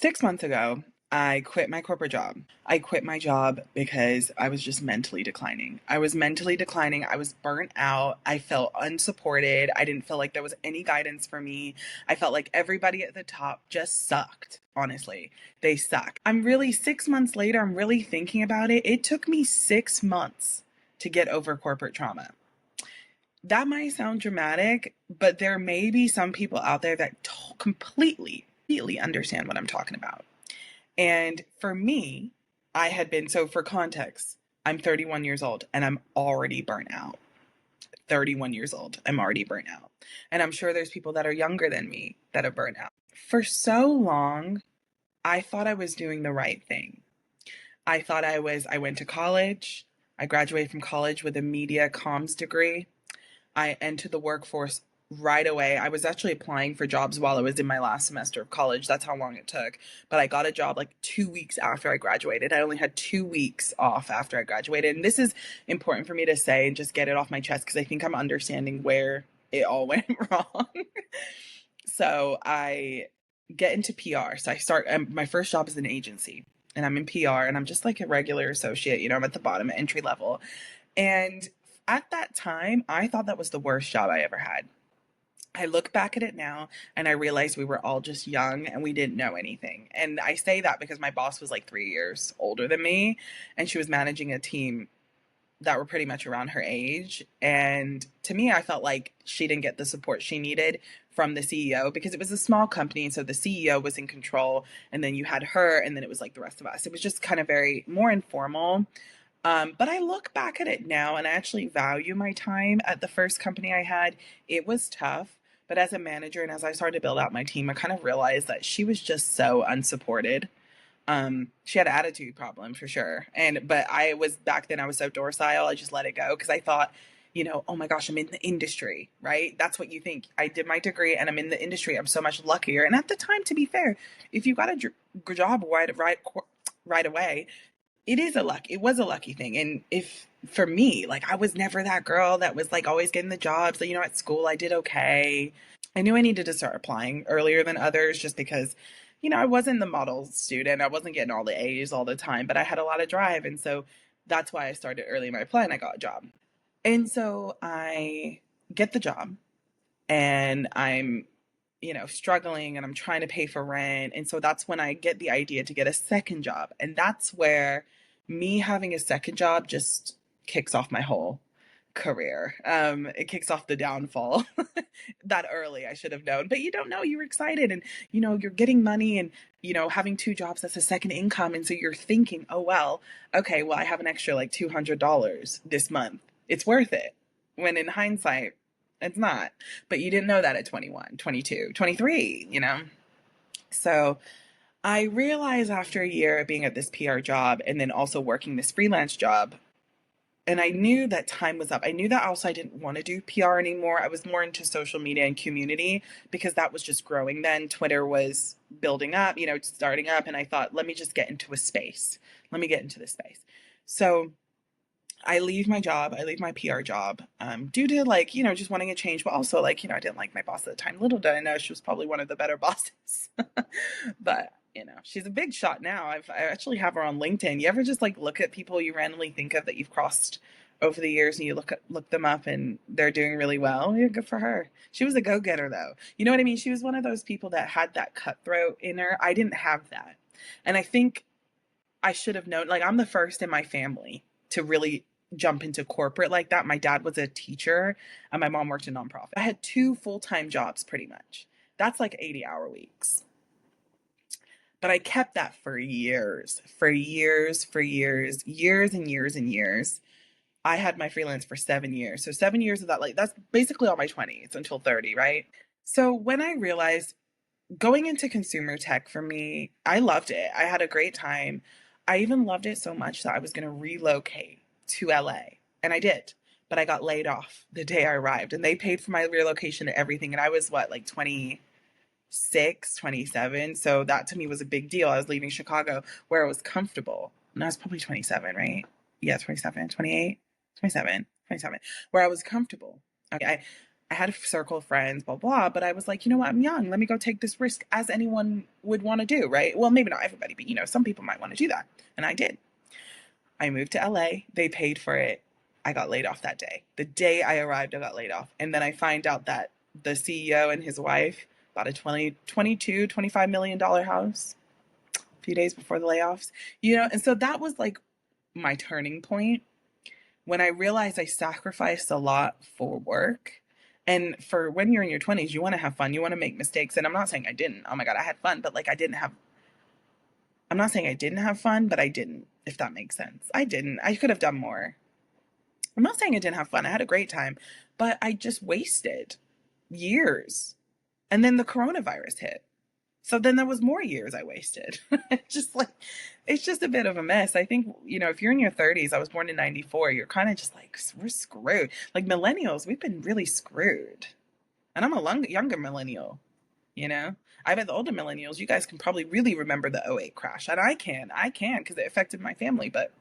6 months ago, I quit my corporate job. I quit my job because I was just mentally declining. I was mentally declining. I was burnt out. I felt unsupported. I didn't feel like there was any guidance for me. I felt like everybody at the top just sucked. Honestly, they suck. 6 months later, I'm really thinking about it. It took me 6 months to get over corporate trauma. That might sound dramatic, but there may be some people out there that completely understand what I'm talking about. And for me, so for context, I'm 31 years old and I'm already burnt out. 31 years old, I'm already burnt out. And I'm sure there's people that are younger than me that are burnt out. For so long, I thought I was doing the right thing. I went to college. I graduated from college with a media comms degree. I entered the workforce right away. I was actually applying for jobs while I was in my last semester of college. That's how long it took. But I got a job like 2 weeks after I graduated. I only had 2 weeks off after I graduated. And this is important for me to say and just get it off my chest because I think I'm understanding where it all went wrong. So I get into PR. So I start, my first job is an agency and I'm in PR and I'm just like a regular associate, I'm at the bottom, entry level. And at that time, I thought that was the worst job I ever had. I look back at it now and I realize we were all just young and we didn't know anything. And I say that because my boss was like 3 years older than me and she was managing a team that were pretty much around her age. And to me, I felt like she didn't get the support she needed from the CEO because it was a small company. And so the CEO was in control and then you had her and then it was like the rest of us. It was just kind of very more informal. But I look back at it now and I actually value my time at the first company I had. It was tough, but as a manager and as I started to build out my team, I kind of realized that she was just so unsupported. She had an attitude problem for sure. But I was back then, I was so docile. I just let it go because I thought, oh my gosh, I'm in the industry, right? That's what you think. I did my degree and I'm in the industry. I'm so much luckier. And at the time, to be fair, if you got a job right away, it was a lucky thing. And if for me, like I was never that girl that was like always getting the jobs, at school I did okay. I knew I needed to start applying earlier than others just because, I wasn't the model student. I wasn't getting all the A's all the time, but I had a lot of drive. And so that's why I started early in my apply and I got a job. And so I get the job and I'm, struggling and I'm trying to pay for rent. And so that's when I get the idea to get a second job. And that's where me having a second job just kicks off my whole career. It kicks off the downfall that early. I should have known, but you don't know. You're excited and, you're getting money and, having two jobs, that's a second income. And so you're thinking, oh, well, okay, well, I have an extra like $200 this month. It's worth it. When in hindsight, it's not. But you didn't know that at 21, 22, 23. So I realized after a year of being at this PR job and then also working this freelance job, and I knew that time was up. I knew that also I didn't want to do PR anymore. I was more into social media and community because that was just growing then. Twitter was building up, starting up. And I thought, let me just get into a space. Let me get into this space. So I leave my job. I leave my PR job due to just wanting a change, but also I didn't like my boss at the time. Little did I know she was probably one of the better bosses. But she's a big shot now. I actually have her on LinkedIn. You ever just look at people you randomly think of that you've crossed over the years and you look them up and they're doing really well? Yeah, good for her. She was a go-getter though. You know what I mean? She was one of those people that had that cutthroat in her. I didn't have that. And I think I should have known, I'm the first in my family to really jump into corporate like that. My dad was a teacher and my mom worked in nonprofit. I had two full-time jobs pretty much. That's like 80-hour weeks. But I kept that for years, years and years and years. I had my freelance for 7 years. So 7 years of that, that's basically all my 20s until 30, right? So when I realized going into consumer tech for me, I loved it. I had a great time. I even loved it so much that I was going to relocate to LA. And I did. But I got laid off the day I arrived. And they paid for my relocation and everything. And I was, 26, 27. So that to me was a big deal. I was leaving Chicago where I was comfortable. And I was probably 27, right? Yeah, 27, 28, 27, 27, where I was comfortable. Okay. I had a circle of friends, blah, blah, but I was like, you know what? I'm young. Let me go take this risk as anyone would want to do, right? Well, maybe not everybody, but some people might want to do that. And I did. I moved to LA. They paid for it. I got laid off that day. The day I arrived, I got laid off. And then I find out that the CEO and his wife bought a $25 million house a few days before the layoffs, and so that was like my turning point when I realized I sacrificed a lot for work. And for when you're in your 20s, you want to have fun, you want to make mistakes. And I'm not saying I didn't. Oh my God, I had fun, but like I'm not saying I didn't have fun, but I didn't, if that makes sense. I didn't. I could have done more. I'm not saying I didn't have fun. I had a great time, but I just wasted years. And then the coronavirus hit. So then there was more years I wasted. It's just a bit of a mess. I think, if you're in your 30s, I was born in 94, you're kind of just like, we're screwed. Like millennials, we've been really screwed. And I'm a younger millennial, you know? I bet the older millennials, you guys can probably really remember the '08 crash. And I can because it affected my family. But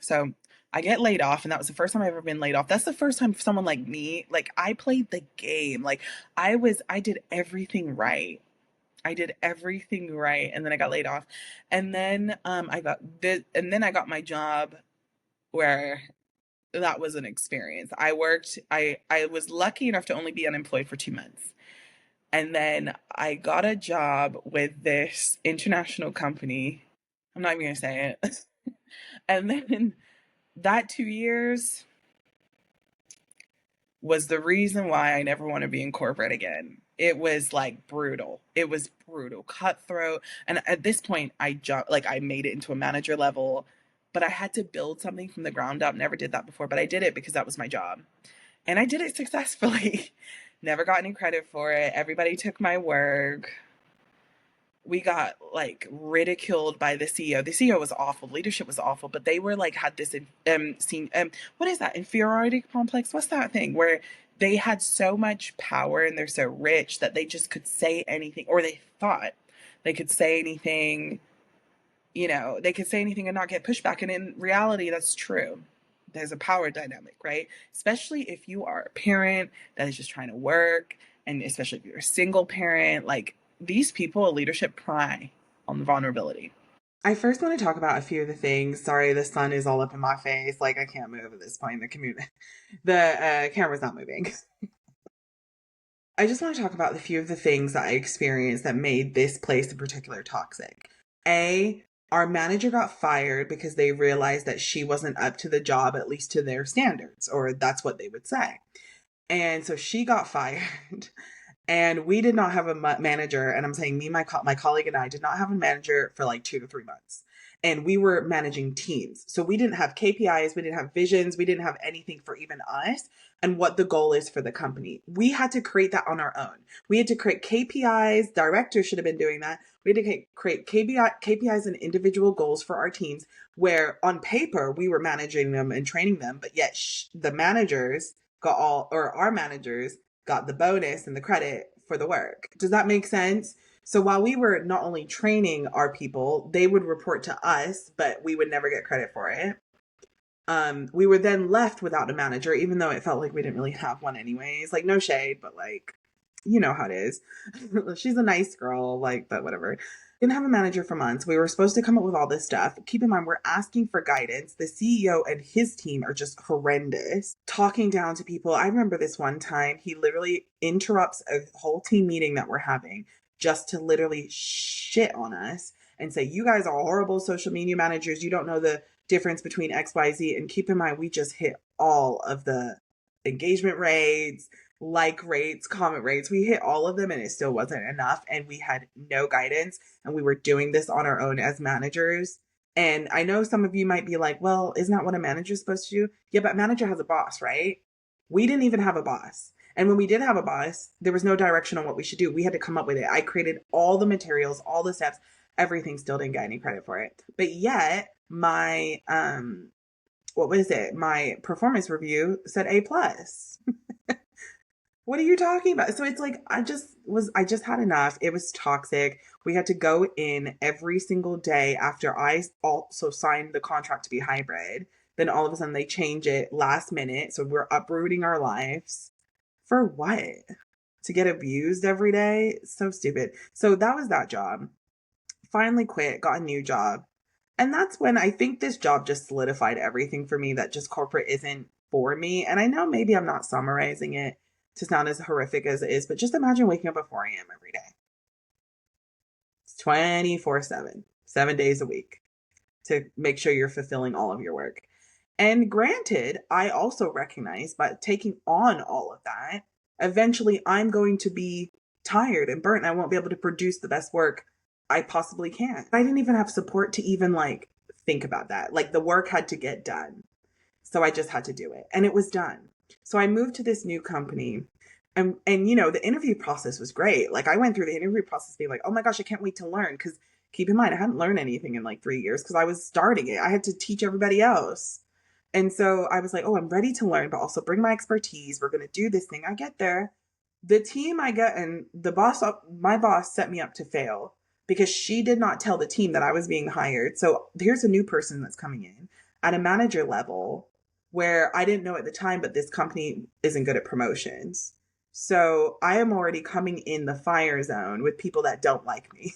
so I get laid off, and that was the first time I've ever been laid off. That's the first time someone like me, like I played the game. Like I did everything right. I did everything right, and then I got laid off. And then I got my job where that was an experience. I was lucky enough to only be unemployed for 2 months. And then I got a job with this international company. I'm not even gonna say it. And then that 2 years was the reason why I never want to be in corporate again. It was like brutal. It was brutal, cutthroat. And at this point, I made it into a manager level, but I had to build something from the ground up. Never did that before, but I did it because that was my job. And I did it successfully. Never got any credit for it. Everybody took my work. We got like ridiculed by the CEO. The CEO was awful. Leadership was awful, but they were like had this what is that, inferiority complex? What's that thing where they had so much power and they're so rich that they just could say anything, or they thought they could say anything. They could say anything and not get pushback. And in reality, that's true. There's a power dynamic, right? Especially if you are a parent that is just trying to work, and especially if you're a single parent, like these people, leadership pry on the vulnerability. I first want to talk about a few of the things. Sorry, the sun is all up in my face. Like I can't move at this point. The camera's not moving. I just want to talk about a few of the things that I experienced that made this place in particular toxic. Our manager got fired because they realized that she wasn't up to the job, at least to their standards, or that's what they would say. And so she got fired. And we did not have a manager. And I'm saying me, my colleague and I did not have a manager for like 2 to 3 months. And we were managing teams. So we didn't have KPIs. We didn't have visions. We didn't have anything for even us and what the goal is for the company. We had to create that on our own. We had to create KPIs. Directors should have been doing that. We had to create KPIs and individual goals for our teams, where on paper we were managing them and training them. But yet the managers our managers got the bonus and the credit for the work. Does that make sense? So while we were not only training our people, they would report to us, but we would never get credit for it. We were then left without a manager, even though it felt like we didn't really have one anyways. Like, no shade, but like, you know how it is. She's a nice girl, but whatever. Didn't have a manager for months. We were supposed to come up with all this stuff. Keep in mind, we're asking for guidance. The CEO and his team are just horrendous. Talking down to people. I remember this one time, he literally interrupts a whole team meeting that we're having just to literally shit on us and say, you guys are horrible social media managers. You don't know the difference between XYZ. And keep in mind, we just hit all of the engagement rates, like rates, comment rates. We hit all of them and it still wasn't enough. And we had no guidance, and we were doing this on our own as managers. And I know some of you might be like, well, isn't that what a manager is supposed to do? Yeah, but manager has a boss, right? We didn't even have a boss. And when we did have a boss, there was no direction on what we should do. We had to come up with it. I created all the materials, all the steps, everything. Still didn't get any credit for it. But yet my, my performance review said A+. What are you talking about? So it's like, I just had enough. It was toxic. We had to go in every single day after I also signed the contract to be hybrid, Then all of a sudden they change it last minute. So we're uprooting our lives. For what? To get abused every day? So stupid. So that was that job. Finally quit, got a new job. And that's when I think this job just solidified everything for me, that just corporate isn't for me. And I know maybe I'm not summarizing it to sound as horrific as it is, but just imagine waking up at 4 a.m. every day. It's 24/7, 7 days a week to make sure you're fulfilling all of your work. And granted, I also recognize by taking on all of that, eventually I'm going to be tired and burnt and I won't be able to produce the best work I possibly can. I didn't even have support to even like think about that. Like the work had to get done. So I just had to do it and it was done. So I moved to this new company and you know, the interview process was great. Like I went through the interview process being like, "Oh my gosh, I can't wait to learn." Cuz keep in mind I hadn't learned anything in like 3 years cuz I was starting it. I had to teach everybody else. And so I was like, "Oh, I'm ready to learn, but also bring my expertise. We're going to do this thing." I get there. The team I get and the boss, my boss set me up to fail because she did not tell the team that I was being hired. So here's a new person that's coming in at a manager level where I didn't know at the time, but this company isn't good at promotions. So I am already coming in the fire zone with people that don't like me.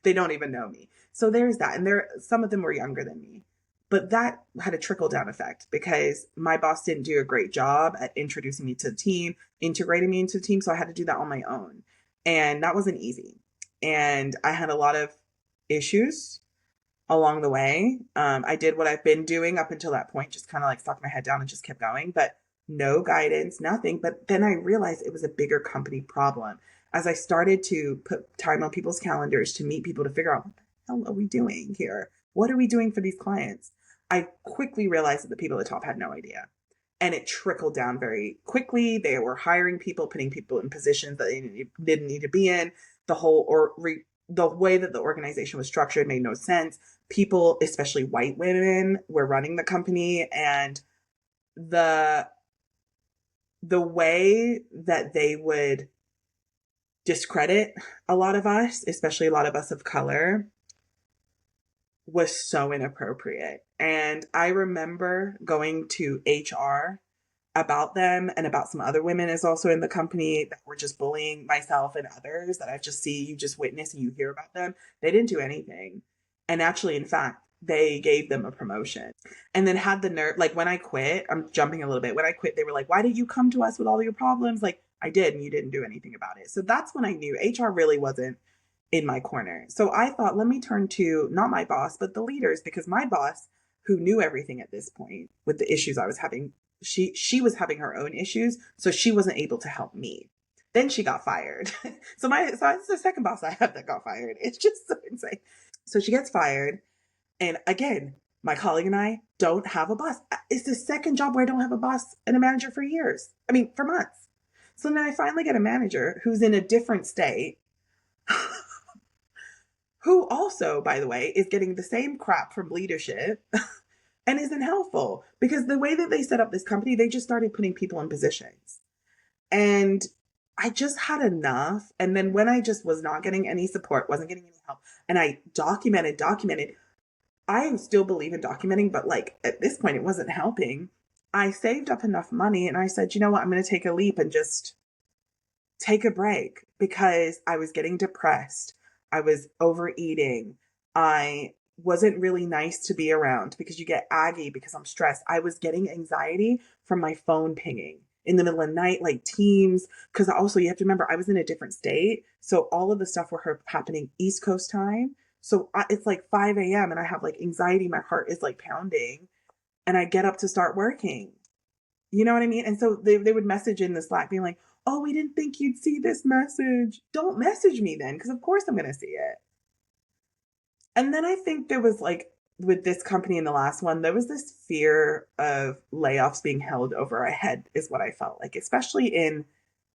They don't even know me. So there's that. And some of them were younger than me. But that had a trickle down effect because my boss didn't do a great job at introducing me to the team, integrating me into the team. So I had to do that on my own. And that wasn't easy. And I had a lot of issues along the way. I did what I've been doing up until that point, just kind of like stuck my head down and just kept going, but no guidance, nothing. But then I realized it was a bigger company problem. As I started to put time on people's calendars to meet people to figure out what the hell are we doing here? What are we doing for these clients? I quickly realized that the people at the top had no idea. And it trickled down very quickly. They were hiring people, putting people in positions that they didn't need to be in. The way that the organization was structured made no sense. People, especially white women, were running the company, and the way that they would discredit a lot of us, especially a lot of us of color, was so inappropriate. And I remember going to HR about them and about some other women is also in the company that were just bullying myself and others that I just see, you just witness and you hear about them. They didn't do anything. And actually, in fact, they gave them a promotion and then had the nerve. Like when I quit, I'm jumping a little bit. When I quit, they were like, "Why did you come to us with all your problems?" Like I did, and you didn't do anything about it. So that's when I knew HR really wasn't in my corner. So I thought, let me turn to not my boss, but the leaders, because my boss, who knew everything at this point with the issues I was having, she was having her own issues, so she wasn't able to help me. Then she got fired. So it's the second boss I have that got fired. It's just so insane. So she gets fired, and again, my colleague and I don't have a boss. It's the second job where I don't have a boss and a manager for years. I mean, for months. So then I finally get a manager who's in a different state, who also, by the way, is getting the same crap from leadership and isn't helpful because the way that they set up this company, they just started putting people in positions. And I just had enough. And then when I just was not getting any support, wasn't getting any help, and I documented, I still believe in documenting, but like at this point, it wasn't helping. I saved up enough money and I said, you know what, I'm going to take a leap and just take a break because I was getting depressed. I was overeating. I wasn't really nice to be around because you get aggy because I'm stressed. I was getting anxiety from my phone pinging in the middle of the night, like Teams. Because also you have to remember, I was in a different state. So all of the stuff were happening East Coast time. So it's like 5 a.m. and I have like anxiety. My heart is like pounding and I get up to start working. You know what I mean? And so they would message in the Slack being like, "Oh, we didn't think you'd see this message." Don't message me then, because of course I'm going to see it. And then I think there was like, with this company in the last one, there was this fear of layoffs being held over our head, is what I felt like, especially in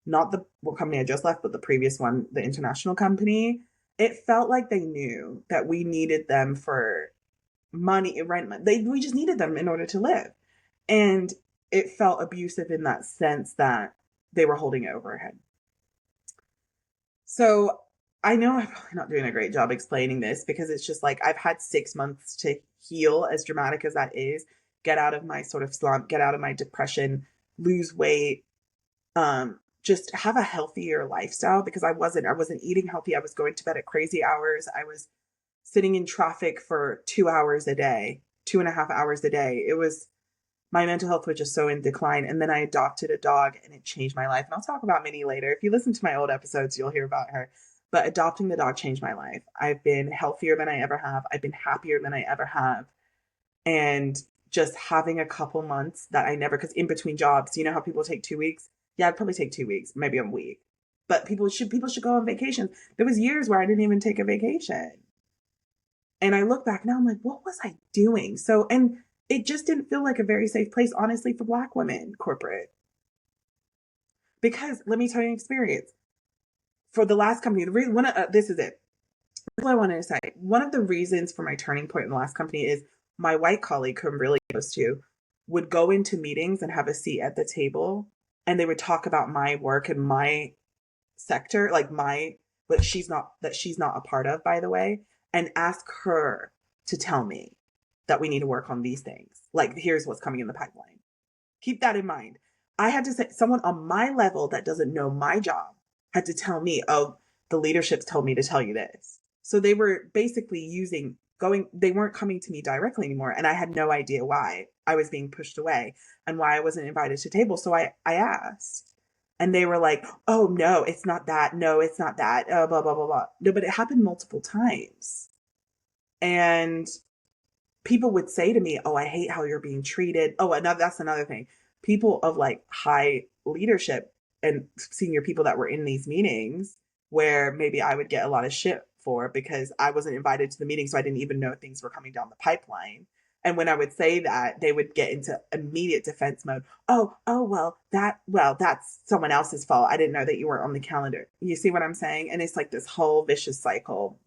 not the company I just left, but the previous one, the international company. It felt like they knew that we needed them for money, rent. We just needed them in order to live. And it felt abusive in that sense that they were holding it over our head. So I know I'm probably not doing a great job explaining this because it's just like I've had 6 months to heal, as dramatic as that is. get out of my sort of slump, get out of my depression, lose weight, just have a healthier lifestyle because I wasn't eating healthy. I was going to bed at crazy hours. I was sitting in traffic for 2 hours a day, 2.5 hours a day. It was my mental health was just so in decline. And then I adopted a dog and it changed my life. And I'll talk about Minnie later. If you listen to my old episodes, you'll hear about her. But adopting the dog changed my life. I've been healthier than I ever have. I've been happier than I ever have. And just having a couple months that I never, because in between jobs, you know how people take 2 weeks? Yeah, I'd probably take 2 weeks, maybe a week. But people should go on vacation. There was years where I didn't even take a vacation. And I look back now, I'm like, what was I doing? So, and it just didn't feel like a very safe place, honestly, for Black women, corporate. Because let me tell you an experience. For the last company, the reason, this is it. That's what I wanted to say. One of the reasons for my turning point in the last company is my white colleague, who I'm really close to, would go into meetings and have a seat at the table, and they would talk about my work and my sector, like my, but she's not a part of, by the way, and ask her to tell me that we need to work on these things. Like, here's what's coming in the pipeline. Keep that in mind. I had to say, someone on my level that doesn't know my job had to tell me, oh, the leadership's told me to tell you this. So they were basically they weren't coming to me directly anymore. And I had no idea why I was being pushed away and why I wasn't invited to table. So I asked. And they were like, oh, no, it's not that. No, it's not that. Blah, blah, blah, blah. No, but it happened multiple times. And people would say to me, oh, I hate how you're being treated. Oh, that's another thing. People of like high leadership and senior people that were in these meetings where maybe I would get a lot of shit for because I wasn't invited to the meeting. So I didn't even know things were coming down the pipeline. And when I would say that, they would get into immediate defense mode. That's someone else's fault. I didn't know that you were on the calendar. You see what I'm saying? And it's like this whole vicious cycle.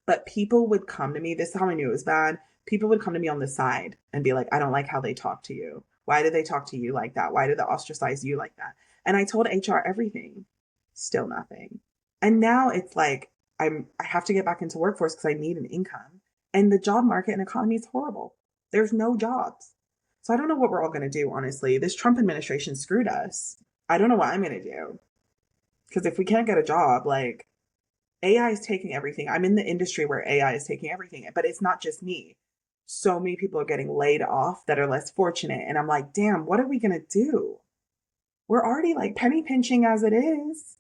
But people would come to me. This is how I knew it was bad. People would come to me on the side and be like, I don't like how they talk to you. Why did they talk to you like that? Why did they ostracize you like that? And I told HR everything. Still nothing. And now it's like I have to get back into workforce because I need an income. And the job market and economy is horrible. There's no jobs. So I don't know what we're all going to do, honestly. This Trump administration screwed us. I don't know what I'm going to do. Because if we can't get a job, like AI is taking everything. I'm in the industry where AI is taking everything, but it's not just me. So many people are getting laid off that are less fortunate. And I'm like, damn, what are we going to do? We're already like penny pinching as it is.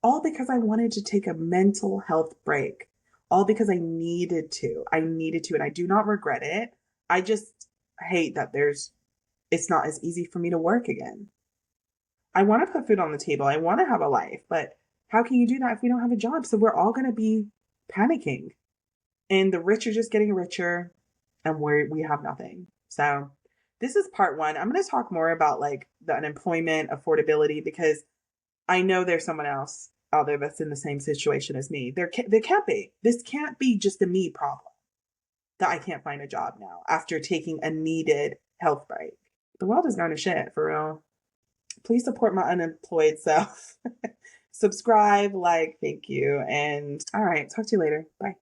All because I wanted to take a mental health break. All because I needed to. And I do not regret it. I just hate that it's not as easy for me to work again. I want to put food on the table. I want to have a life, but how can you do that if we don't have a job? So we're all going to be panicking. And the rich are just getting richer and we have nothing. So this is part one. I'm going to talk more about like the unemployment, affordability, because I know there's someone else out there that's in the same situation as me. There can't be. This can't be just a me problem that I can't find a job now after taking a needed health break. The world is going to shit, for real. Please support my unemployed self. Subscribe, like, thank you. And all right, talk to you later. Bye.